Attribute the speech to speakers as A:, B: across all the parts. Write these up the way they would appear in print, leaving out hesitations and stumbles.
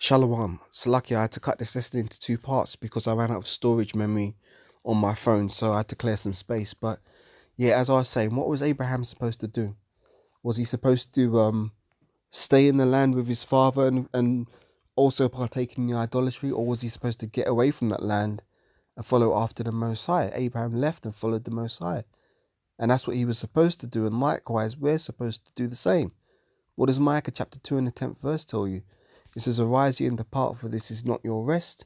A: Shalom. It's lucky I had to cut this lesson into two parts because I ran out of storage memory on my phone, so I had to clear some space. But yeah, as I was saying, what was Abraham supposed to do? Was he supposed to stay in the land with his father and also partake in the idolatry, or was he supposed to get away from that land and follow after the Most High? Abraham left and followed the Most High, and that's what he was supposed to do. And likewise, we're supposed to do the same. What does Micah chapter 2 and the 10th verse tell you? It says, "Arise ye and depart, for this is not your rest,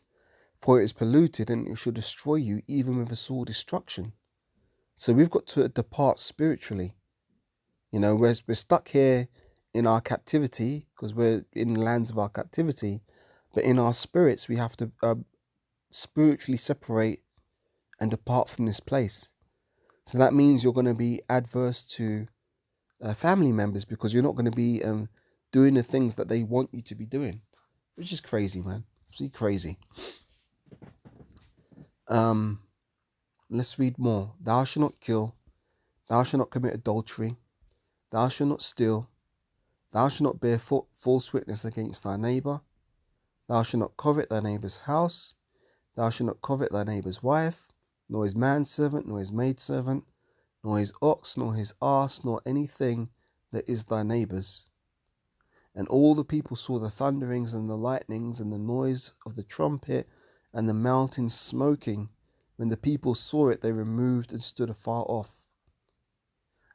A: for it is polluted, and it shall destroy you, even with a sore destruction." So we've got to depart spiritually. You know, we're stuck here in our captivity because we're in the lands of our captivity, but in our spirits, we have to spiritually separate and depart from this place. So that means you're going to be adverse to family members because you're not going to be doing the things that they want you to be doing, which is crazy, man. Absolutely crazy. Let's read more. Thou shalt not kill. Thou shalt not commit adultery. Thou shalt not steal. Thou shalt not bear false witness against thy neighbour. Thou shalt not covet thy neighbour's house. Thou shalt not covet thy neighbour's wife, nor his manservant, nor his maidservant, nor his ox, nor his ass, nor anything that is thy neighbour's. And all the people saw the thunderings and the lightnings and the noise of the trumpet and the mountain smoking. When the people saw it, they removed and stood afar off.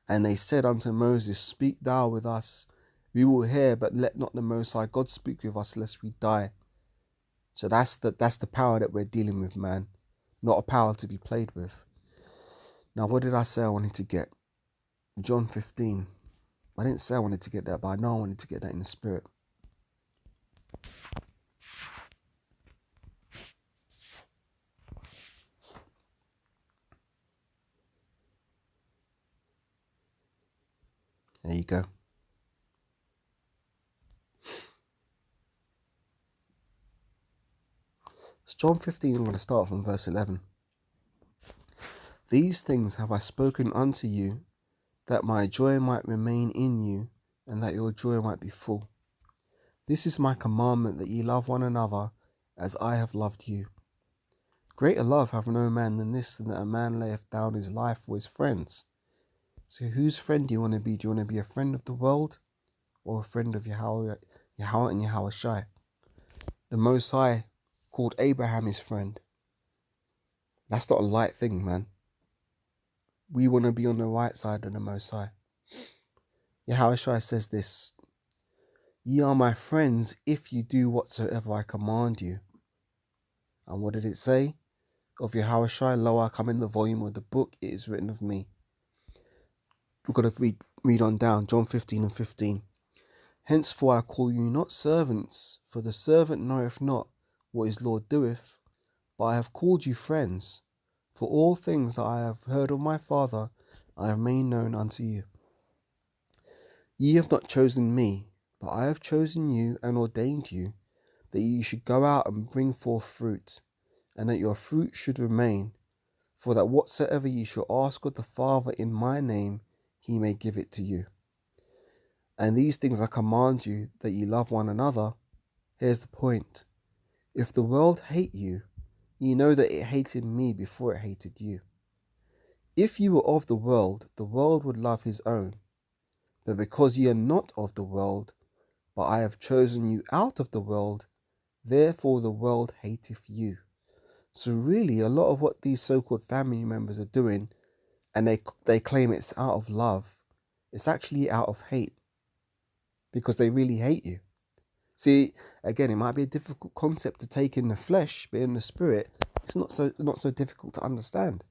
A: And they said unto Moses, Speak thou with us, we will hear, but let not the Most High God speak with us, lest we die. So that's the power that we're dealing with, man. Not a power to be played with. Now, what did I say I wanted to get? John 15. I didn't say I wanted to get that, but I know I wanted to get that in the spirit. There you go. It's John 15, I'm going to start from verse 11. These things have I spoken unto you, that my joy might remain in you, and that your joy might be full. This is my commandment, that ye love one another, as I have loved you. Greater love hath no man than this, than that a man layeth down his life for his friends. So whose friend do you want to be? Do you want to be a friend of the world, or a friend of Yahweh and Yahweh Shai? The Most High called Abraham his friend. That's not a light thing, man. We want to be on the right side of the Most High. Yahweh Shai says this, Ye are my friends if you do whatsoever I command you. And what did it say? Of Yahweh Shai, lo, I come in the volume of the book, it is written of me. We're going to read on down, John 15 and 15. Henceforth I call you not servants, for the servant knoweth not what his Lord doeth, but I have called you friends, for all things that I have heard of my Father I have made known unto you. Ye have not chosen me, but I have chosen you and ordained you, that ye should go out and bring forth fruit, and that your fruit should remain, for that whatsoever ye shall ask of the Father in my name, he may give it to you. And these things I command you, that ye love one another. Here's the point. If the world hate you, ye know that it hated me before it hated you. If you were of the world would love his own. But because ye are not of the world, but I have chosen you out of the world, therefore the world hateth you. So really, a lot of what these so-called family members are doing, and they claim it's out of love, it's actually out of hate, because they really hate you. See, again, it might be a difficult concept to take in the flesh, but in the spirit, it's not so difficult to understand.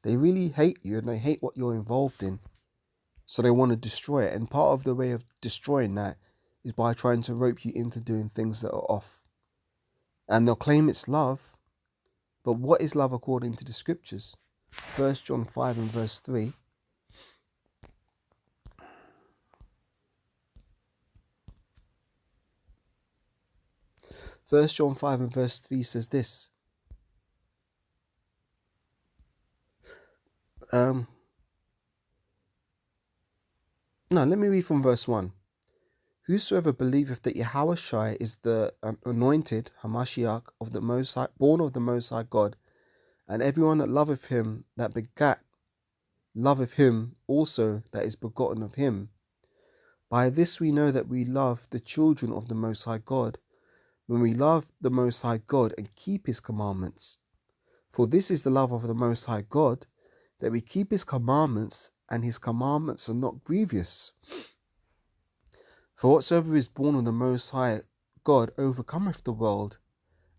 A: They really hate you, and they hate what you're involved in, so they want to destroy it. And part of the way of destroying that is by trying to rope you into doing things that are off. And they'll claim it's love, but what is love according to the scriptures? 1 John 5 and verse 3. 1 John 5 and verse 3 says this. No, let me read from verse 1. Whosoever believeth that Yahushua is the anointed Hamashiach of the Most High, born of the Most High God, and everyone that loveth him that begat, loveth him also that is begotten of him. By this we know that we love the children of the Most High God, when we love the Most High God and keep his commandments. For this is the love of the Most High God, that we keep his commandments, and his commandments are not grievous. For whatsoever is born of the Most High God overcometh the world,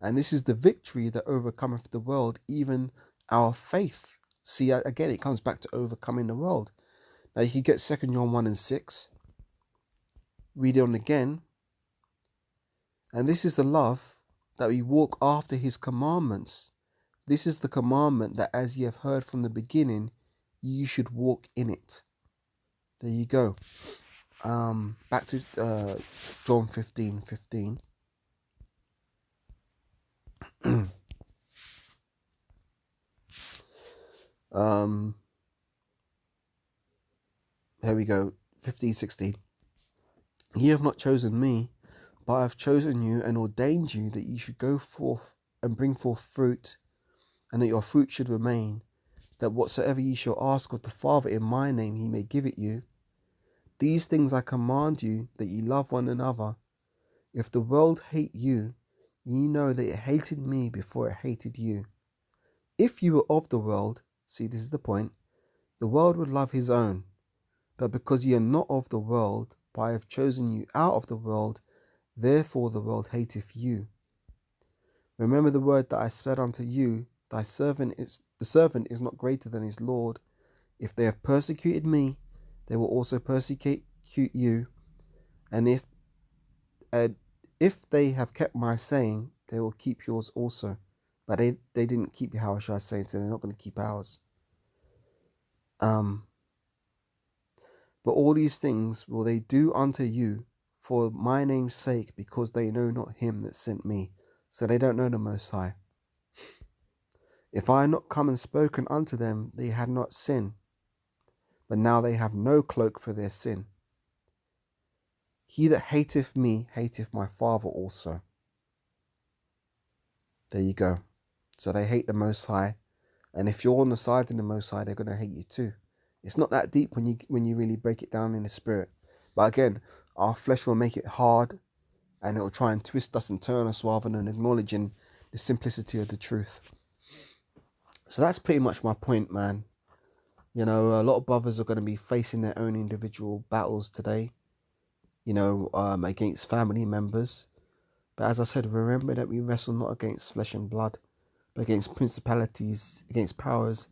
A: and this is the victory that overcometh the world, even our faith. See, again, it comes back to overcoming the world. Now you can get 2 John 1 and 6. Read it on again. And this is the love, that we walk after his commandments. This is the commandment, that as ye have heard from the beginning, you should walk in it. There you go. Back to John 15:15. Here we go. 15:16. Ye have not chosen me, but I have chosen you and ordained you that ye should go forth and bring forth fruit, and that your fruit should remain, that whatsoever ye shall ask of the Father in my name, he may give it you. These things I command you, that ye love one another. If the world hate you, ye know that it hated me before it hated you. If you were of the world, see, this is the point, the world would love his own. But because ye are not of the world, but I have chosen you out of the world, therefore the world hateth you. Remember the word that I said unto you, the servant is not greater than his Lord. If they have persecuted me, they will also persecute you. And if they have kept my saying, they will keep yours also. But they didn't keep Yahushua's saying, so they're not going to keep ours. But all these things will they do unto you for my name's sake, because they know not him that sent me. So they don't know the Most High. If I had not come and spoken unto them, they had not sin. But now they have no cloak for their sin. He that hateth me hateth my Father also. There you go. So they hate the Most High. And if you're on the side of the Most High, they're going to hate you too. It's not that deep when you really break it down in the spirit. But again, our flesh will make it hard, and it will try and twist us and turn us rather than acknowledging the simplicity of the truth. So that's pretty much my point, man. You know, a lot of brothers are going to be facing their own individual battles today, you know, against family members. But as I said, remember that we wrestle not against flesh and blood, but against principalities, against powers,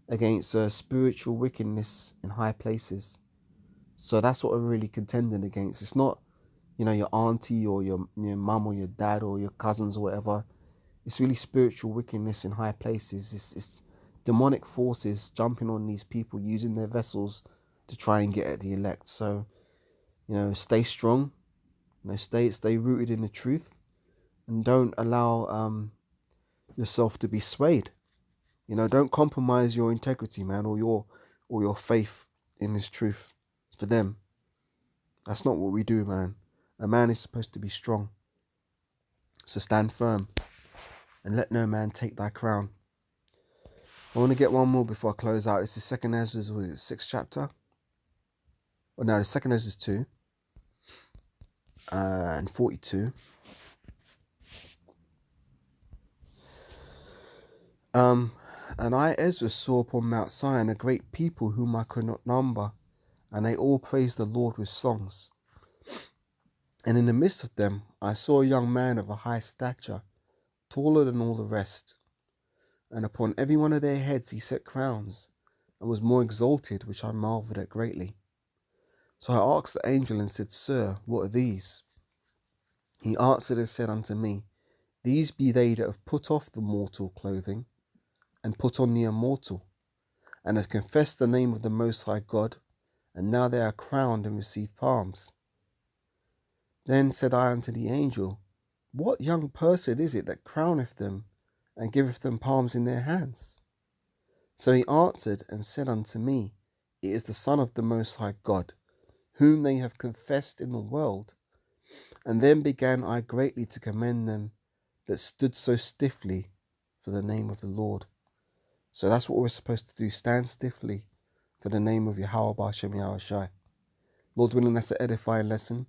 A: against spiritual wickedness in high places. So that's what we're really contending against. It's not, you know, your auntie or your mum or your dad or your cousins or whatever. It's really spiritual wickedness in high places. It's demonic forces jumping on these people, using their vessels to try and get at the elect. So, you know, stay strong, you know, stay rooted in the truth, and don't allow yourself to be swayed. You know, don't compromise your integrity, man, or your faith in this truth for them. That's not what we do, man. A man is supposed to be strong. So stand firm and let no man take thy crown. I want to get one more before I close out. This is 2 Ezra, 6th chapter. Oh no, the 2 Ezra 2 and 42. And I, Ezra, saw upon Mount Zion a great people whom I could not number, and they all praised the Lord with songs. And in the midst of them I saw a young man of a high stature, taller than all the rest. And upon every one of their heads he set crowns, and was more exalted, which I marvelled at greatly. So I asked the angel and said, Sir, what are these? He answered and said unto me, These be they that have put off the mortal clothing, and put on the immortal, and have confessed the name of the Most High God, and now they are crowned and receive palms. Then said I unto the angel, What young person is it that crowneth them, and giveth them palms in their hands? So he answered and said unto me, It is the Son of the Most High God, whom they have confessed in the world, And then began I greatly to commend them that stood so stiffly for the name of the Lord. So that's what we're supposed to do. Stand stiffly for the name of Yahweh B'Hashem Yahushai. Lord willing, that's an edifying lesson.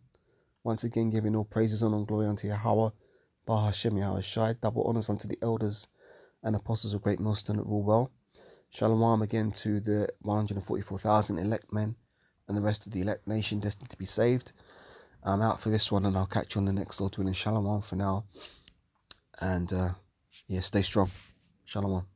A: Once again, giving all praises, honor, and glory unto Yahweh B'Hashem Yahushai. Double honors unto the elders and apostles of Great Millstone that rule well. Shalom again to the 144,000 elect men and the rest of the elect nation destined to be saved. I'm out for this one, and I'll catch you on the next, Lord willing. Shalom for now. And stay strong. Shalom.